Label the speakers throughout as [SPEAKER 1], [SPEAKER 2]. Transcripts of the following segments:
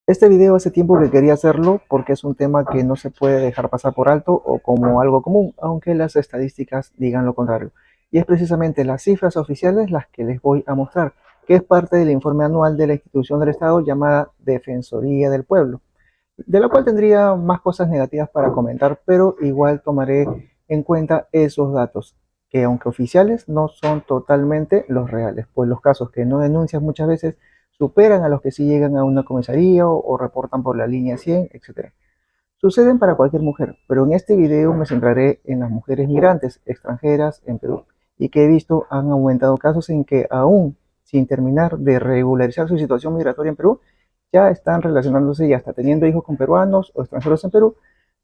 [SPEAKER 1] Este video hace tiempo que quería hacerlo porque es un tema que no se puede dejar pasar por alto o como algo común, aunque las estadísticas digan lo contrario. Y es precisamente las cifras oficiales las que les voy a mostrar, que es parte del informe anual de la institución del Estado llamada Defensoría del Pueblo, de la cual tendría más cosas negativas para comentar, pero igual tomaré en cuenta esos datos, que aunque oficiales no son totalmente los reales, pues los casos que no denuncian muchas veces superan a los que sí llegan a una comisaría o reportan por la línea 100, etcétera. Suceden para cualquier mujer, pero en este video me centraré en las mujeres migrantes extranjeras en Perú y que he visto han aumentado casos en que aún sin terminar de regularizar su situación migratoria en Perú, ya están relacionándose y hasta teniendo hijos con peruanos o extranjeros en Perú,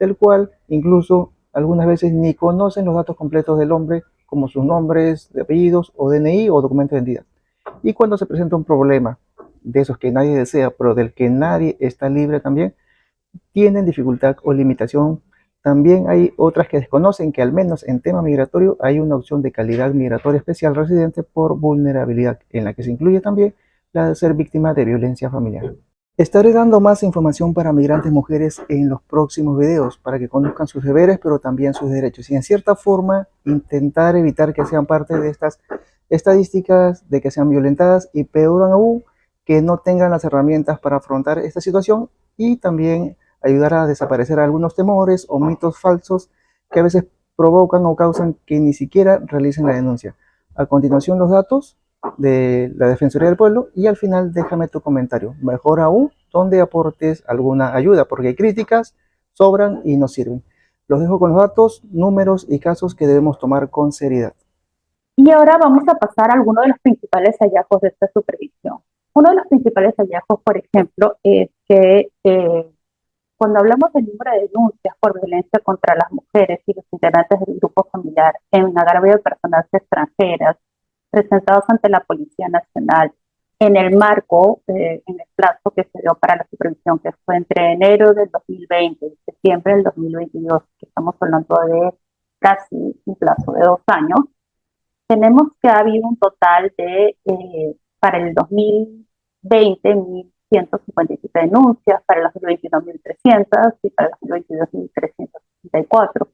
[SPEAKER 1] del cual incluso algunas veces ni conocen los datos completos del hombre, como sus nombres, de apellidos o DNI o documento de identidad. Y cuando se presenta un problema de esos que nadie desea, pero del que nadie está libre también, tienen dificultad o limitación. También hay otras que desconocen que al menos en tema migratorio hay una opción de calidad migratoria especial residente por vulnerabilidad, en la que se incluye también la de ser víctima de violencia familiar. Estaré dando más información para migrantes mujeres en los próximos videos, para que conozcan sus deberes, pero también sus derechos. Y en cierta forma, intentar evitar que sean parte de estas estadísticas, de que sean violentadas y peor aún, que no tengan las herramientas para afrontar esta situación y también ayudar a desaparecer algunos temores o mitos falsos que a veces provocan o causan que ni siquiera realicen la denuncia. A continuación, los datos de la Defensoría del Pueblo y al final déjame tu comentario. Mejor aún, donde aportes alguna ayuda, porque hay críticas, sobran y no sirven. Los dejo con los datos, números y casos que debemos tomar con seriedad.
[SPEAKER 2] Y ahora vamos a pasar a algunos de los principales hallazgos de esta supervisión. Uno de los principales hallazgos, por ejemplo, es que cuando hablamos del número de denuncias por violencia contra las mujeres y los integrantes del grupo familiar en agravio de personas extranjeras presentados ante la Policía Nacional en el marco, en el plazo que se dio para la supervisión, que fue entre enero del 2020 y septiembre del 2022, que estamos hablando de casi un plazo de 2 años, tenemos que ha habido un total de, para el 2020, 1.157 denuncias, para el 2021, 1.300 y para el 2022, 1.364.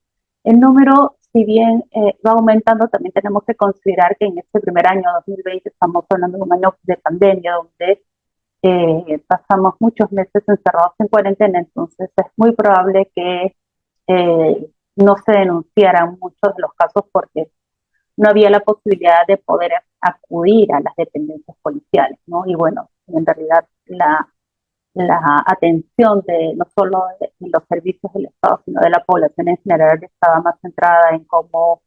[SPEAKER 2] El número, si bien va aumentando, también tenemos que considerar que en este primer año, 2020, estamos hablando de un año de pandemia donde pasamos muchos meses encerrados en cuarentena, entonces es muy probable que no se denunciaran muchos de los casos porque no había la posibilidad de poder acudir a las dependencias policiales, ¿no? Y bueno, en realidad la atención de no solo de los servicios del Estado, sino de la población en general estaba más centrada en cómo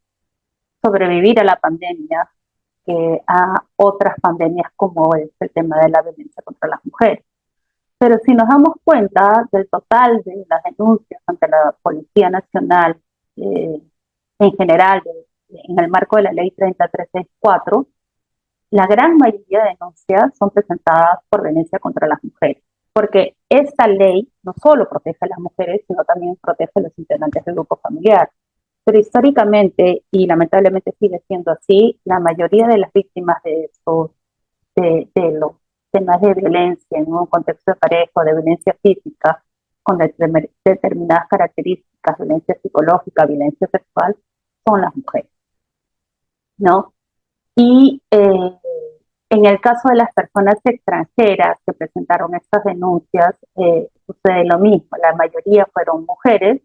[SPEAKER 2] sobrevivir a la pandemia que a otras pandemias como es el tema de la violencia contra las mujeres. Pero si nos damos cuenta del total de las denuncias ante la Policía Nacional en general, en el marco de la ley 30364, la gran mayoría de denuncias son presentadas por violencia contra las mujeres, porque esta ley no solo protege a las mujeres, sino también protege a los integrantes del grupo familiar. Pero históricamente, y lamentablemente sigue siendo así, la mayoría de las víctimas de estos, de los temas de violencia en un contexto de pareja o de violencia física, con determinadas características, violencia psicológica, violencia sexual, son las mujeres, ¿no? Y en el caso de las personas extranjeras que presentaron estas denuncias, sucede lo mismo. La mayoría fueron mujeres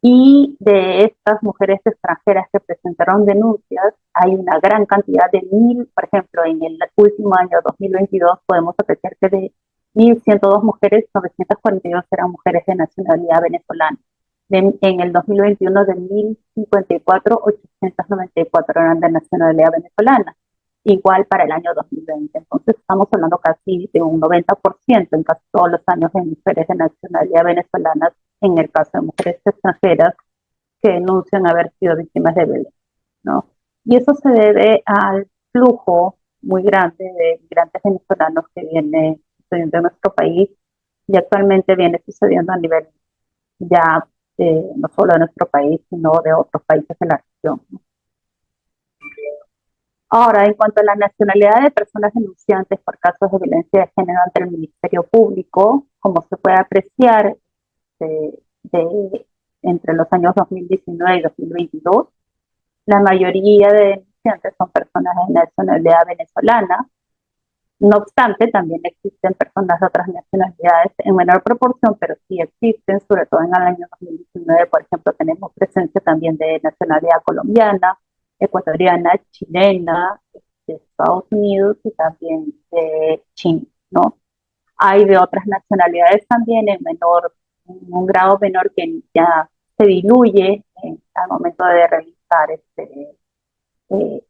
[SPEAKER 2] y de estas mujeres extranjeras que presentaron denuncias, hay una gran cantidad de por ejemplo, en el último año 2022 podemos apreciar que de 1.102 mujeres, 942 eran mujeres de nacionalidad venezolana. En el 2021 de 1.054, 894 eran de nacionalidad venezolana. Igual para el año 2020. Entonces estamos hablando casi de un 90% en casi todos los años de mujeres de nacionalidad venezolana, en el caso de mujeres extranjeras que denuncian haber sido víctimas de violencia, ¿no? Y eso se debe al flujo muy grande de migrantes venezolanos que viene sucediendo en nuestro país y actualmente viene sucediendo a nivel ya no solo de nuestro país, sino de otros países de la región, ¿no? Ahora, en cuanto a la nacionalidad de personas denunciantes por casos de violencia de género ante el Ministerio Público, como se puede apreciar, de, de entre los años 2019 y 2022, la mayoría de denunciantes son personas de nacionalidad venezolana. No obstante, también existen personas de otras nacionalidades en menor proporción, pero sí existen, sobre todo en el año 2019, por ejemplo, tenemos presencia también de nacionalidad colombiana, ecuatoriana, chilena, de Estados Unidos y también de China, ¿no? Hay de otras nacionalidades también en un grado menor que ya se diluye al momento de realizar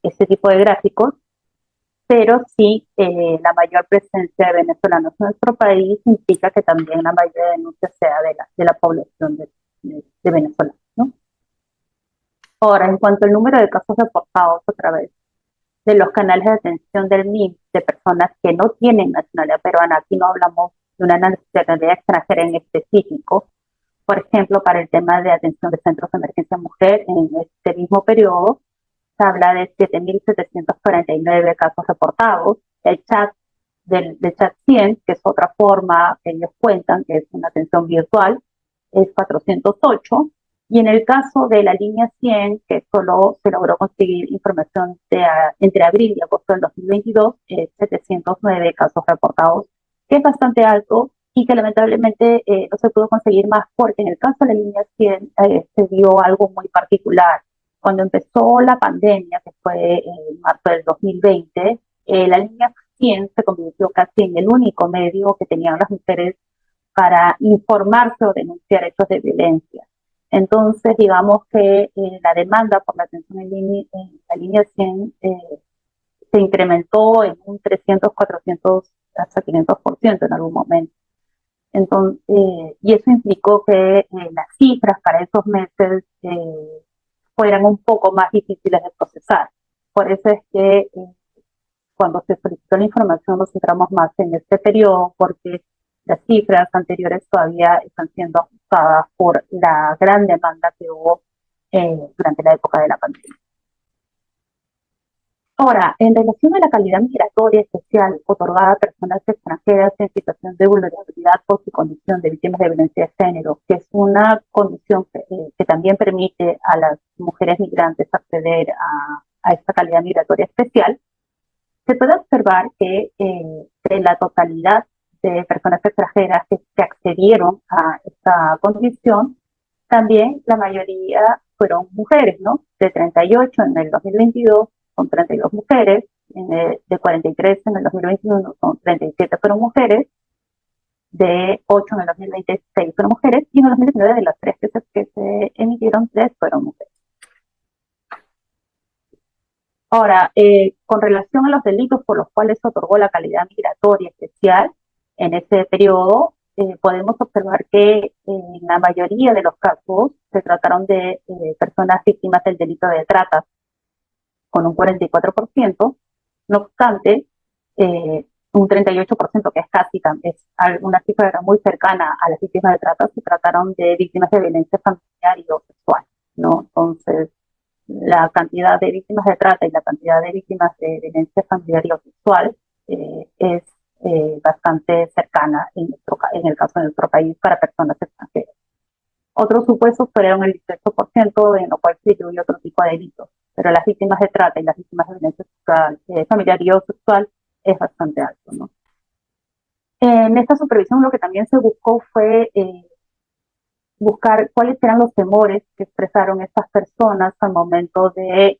[SPEAKER 2] este tipo de gráficos, pero sí la mayor presencia de venezolanos en nuestro país implica que también la mayoría de denuncias sea de la población de venezolanos, ¿no? Ahora, en cuanto al número de casos reportados a través de los canales de atención del MIM de personas que no tienen nacionalidad peruana, aquí no hablamos de una nacionalidad extranjera en específico. Por ejemplo, para el tema de atención de centros de emergencia mujer, en este mismo periodo se habla de 7.749 casos reportados. El chat del chat 100, que es otra forma que ellos cuentan, que es una atención virtual, es 408. Y en el caso de la línea 100, que solo se logró conseguir información entre abril y agosto del 2022, 709 casos reportados, que es bastante alto y que lamentablemente no se pudo conseguir más porque en el caso de la línea 100 se dio algo muy particular. Cuando empezó la pandemia, que fue en marzo del 2020, la línea 100 se convirtió casi en el único medio que tenían las mujeres para informarse o denunciar hechos de violencia. Entonces, digamos que la demanda por la atención en la línea 100 se incrementó en un 300, 400, hasta 500% en algún momento. Entonces, y eso implicó que las cifras para esos meses fueran un poco más difíciles de procesar. Por eso es que cuando se solicitó la información nos centramos más en este periodo porque las cifras anteriores todavía están siendo ajustadas por la gran demanda que hubo durante la época de la pandemia. Ahora, en relación a la calidad migratoria especial otorgada a personas extranjeras en situación de vulnerabilidad por su condición de víctimas de violencia de género, que es una condición que también permite a las mujeres migrantes acceder a esta calidad migratoria especial, se puede observar que de la totalidad de personas extranjeras que accedieron a esta condición, también la mayoría fueron mujeres, ¿no? De 38 en el 2022 son 32 mujeres, de 43 en el 2021 son 37 fueron mujeres, de 8 en el 2026 fueron mujeres, y en el 2019 de las 3 que se emitieron, 3 fueron mujeres. Ahora, con relación a los delitos por los cuales se otorgó la calidad migratoria especial en ese periodo, podemos observar que en la mayoría de los casos se trataron de personas víctimas del delito de trata, con un 44%, no obstante, un 38%, que es casi es una cifra muy cercana a las víctimas de trata, se trataron de víctimas de violencia familiar y o sexual, ¿no? Entonces, la cantidad de víctimas de trata y la cantidad de víctimas de violencia familiar y o sexual es bastante cercana en el caso de nuestro país para personas extranjeras. Otros supuestos fueron el 18%, en lo cual se incluye otro tipo de delitos, pero las víctimas de trata y las víctimas de violencia familiar y o sexual es bastante alto, ¿no? En esta supervisión lo que también se buscó fue buscar cuáles eran los temores que expresaron estas personas al momento de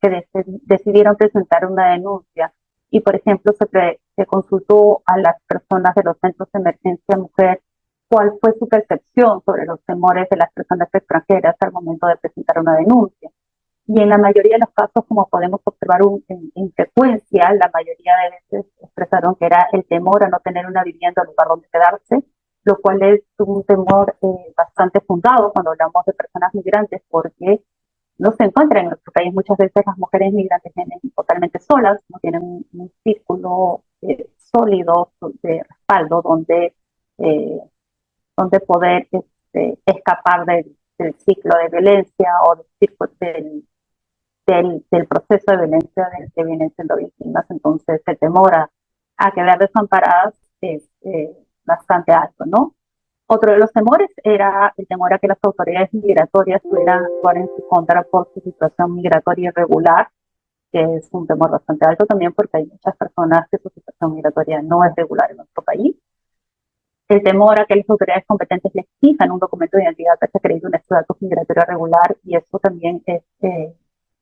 [SPEAKER 2] que decidieron presentar una denuncia. Y, por ejemplo, se consultó a las personas de los centros de emergencia mujer cuál fue su percepción sobre los temores de las personas extranjeras al momento de presentar una denuncia. Y en la mayoría de los casos, como podemos observar en frecuencia, la mayoría de veces expresaron que era el temor a no tener una vivienda o lugar donde quedarse, lo cual es un temor bastante fundado cuando hablamos de personas migrantes, porque no se encuentran en nuestro país. Muchas veces las mujeres migrantes vienen totalmente solas, no tienen un círculo sólido de respaldo eh, donde poder escapar del ciclo de violencia o del proceso de violencia del que vienen siendo víctimas. Entonces, el temor a quedar desamparadas es bastante alto, ¿no? Otro de los temores era el temor a que las autoridades migratorias pudieran actuar en su contra por su situación migratoria irregular, que es un temor bastante alto también porque hay muchas personas que su situación migratoria no es regular en nuestro país. El temor a que las autoridades competentes le exijan un documento de identidad que se acredite un estatus migratorio regular, y eso también es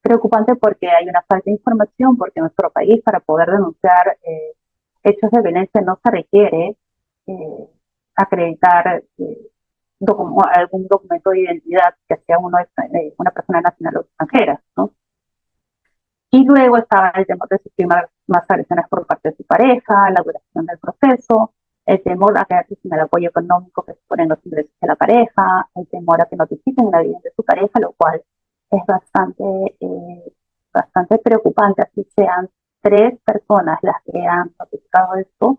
[SPEAKER 2] preocupante porque hay una falta de información, porque en nuestro país para poder denunciar hechos de violencia no se requiere eh, acreditar algún documento de identidad que sea una persona nacional o extranjera, ¿no? Y luego estaba el temor de sufrir más agresiones por parte de su pareja, la duración del proceso, el temor a quedarse sin el apoyo económico que suponen los ingresos de la pareja, el temor a que notifiquen la vida de su pareja, lo cual es bastante preocupante, así sean tres personas las que han notificado esto.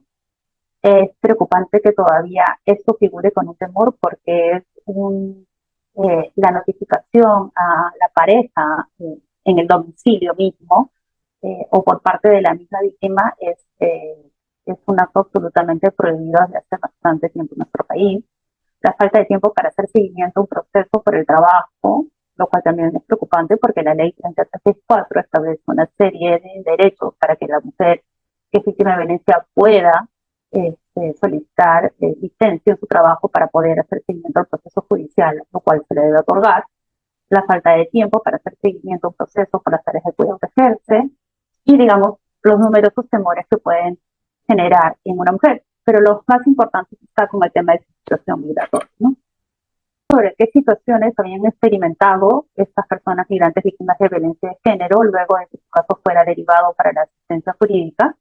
[SPEAKER 2] Es preocupante que todavía esto figure con un temor porque es la notificación a la pareja en el domicilio mismo o por parte de la misma víctima es un acto absolutamente prohibido desde hace bastante tiempo en nuestro país. La falta de tiempo para hacer seguimiento a un proceso por el trabajo, lo cual también es preocupante porque la ley 3364 establece una serie de derechos para que la mujer que es víctima de violencia pueda solicitar licencia en su trabajo para poder hacer seguimiento al proceso judicial, lo cual se le debe otorgar. La falta de tiempo para hacer seguimiento a un proceso por las tareas de cuidado que ejerce y, digamos, los numerosos temores que pueden generar en una mujer. Pero lo más importante está con el tema de situación migratoria, ¿no? Sobre qué situaciones habían experimentado estas personas migrantes víctimas de violencia de género luego de que su caso fuera derivado para la asistencia jurídica.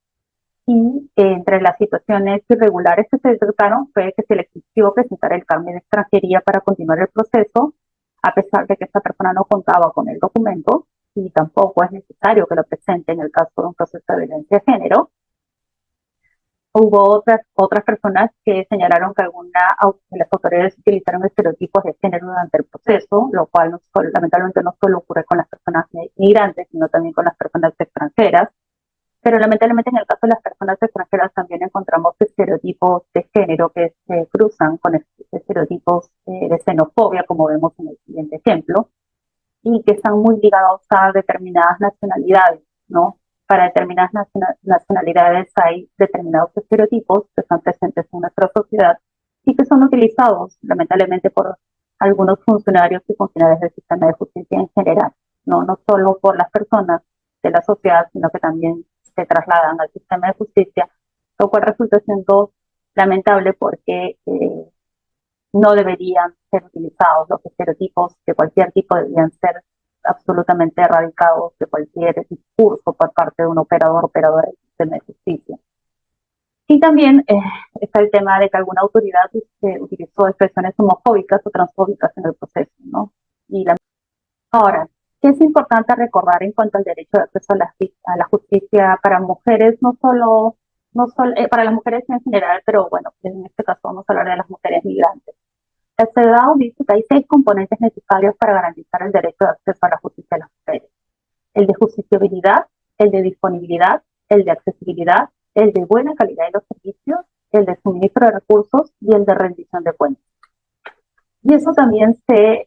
[SPEAKER 2] Y entre las situaciones irregulares que se detectaron fue que se le exigió presentar el carnet de extranjería para continuar el proceso, a pesar de que esta persona no contaba con el documento y tampoco es necesario que lo presente en el caso de un proceso de violencia de género. Hubo otras personas que señalaron que las autoridades utilizaron estereotipos de género durante el proceso, lo cual lamentablemente no solo ocurre con las personas migrantes, sino también con las personas extranjeras. Pero lamentablemente en el caso de las personas extranjeras también encontramos estereotipos de género que se cruzan con estereotipos de xenofobia, como vemos en el siguiente ejemplo, y que están muy ligados a determinadas nacionalidades, ¿no? Para determinadas nacionalidades hay determinados estereotipos que están presentes en nuestra sociedad y que son utilizados lamentablemente por algunos funcionarios y funcionarios del sistema de justicia en general, no solo por las personas de la sociedad, sino que también se trasladan al sistema de justicia, lo cual resulta siendo lamentable porque no deberían ser utilizados los estereotipos de cualquier tipo, deberían ser absolutamente erradicados de cualquier discurso por parte de un operador del sistema de justicia. Y también está el tema de que alguna autoridad utilizó expresiones homofóbicas o transfóbicas en el proceso, ¿no? Ahora, ¿qué es importante recordar en cuanto al derecho de acceso a la justicia para mujeres, para las mujeres en general, pero bueno, en este caso vamos a hablar de las mujeres migrantes? La CEDAW dice que hay 6 componentes necesarios para garantizar el derecho de acceso a la justicia de las mujeres: el de justiciabilidad, el de disponibilidad, el de accesibilidad, el de buena calidad de los servicios, el de suministro de recursos y el de rendición de cuentas. Y eso también se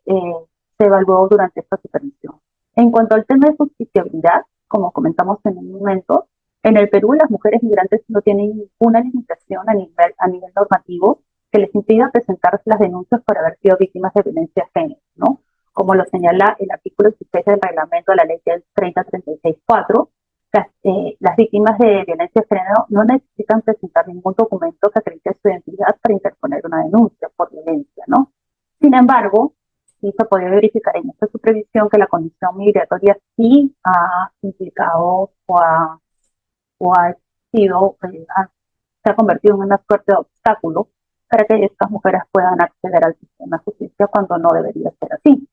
[SPEAKER 2] evaluó durante esta supervisión. En cuanto al tema de justiciabilidad, como comentamos en un momento, en el Perú las mujeres migrantes no tienen ninguna limitación a nivel normativo que les impida presentar las denuncias por haber sido víctimas de violencia de género, ¿no? Como lo señala el artículo 16 del reglamento de la ley 30364, las víctimas de violencia de género no necesitan presentar ningún documento que acredite su identidad para interponer una denuncia por violencia, ¿no? Sin embargo, sí se podía verificar en esta supervisión que la condición migratoria sí ha implicado o ha sido, se ha convertido en una suerte de obstáculo para que estas mujeres puedan acceder al sistema de justicia cuando no debería ser así.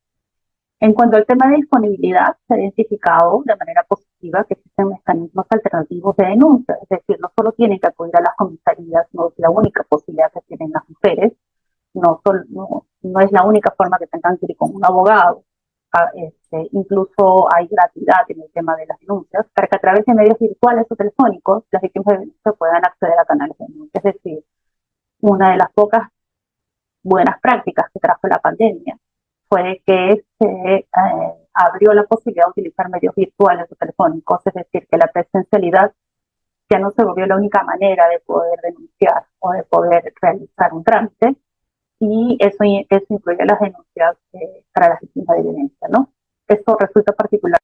[SPEAKER 2] En cuanto al tema de disponibilidad, se ha identificado de manera positiva que existen mecanismos alternativos de denuncia, es decir, no solo tienen que acudir a las comisarías, no es la única posibilidad que tienen las mujeres, no es la única forma que tengan que ir con un abogado. Incluso hay gratuidad en el tema de las denuncias, para que a través de medios virtuales o telefónicos las víctimas de violencia puedan acceder a canales de denuncia. Es decir, una de las pocas buenas prácticas que trajo la pandemia fue que se abrió la posibilidad de utilizar medios virtuales o telefónicos, es decir, que la presencialidad ya no se volvió la única manera de poder denunciar o de poder realizar un trámite, y eso incluye las denuncias para las víctimas de violencia, ¿no? Esto resulta particular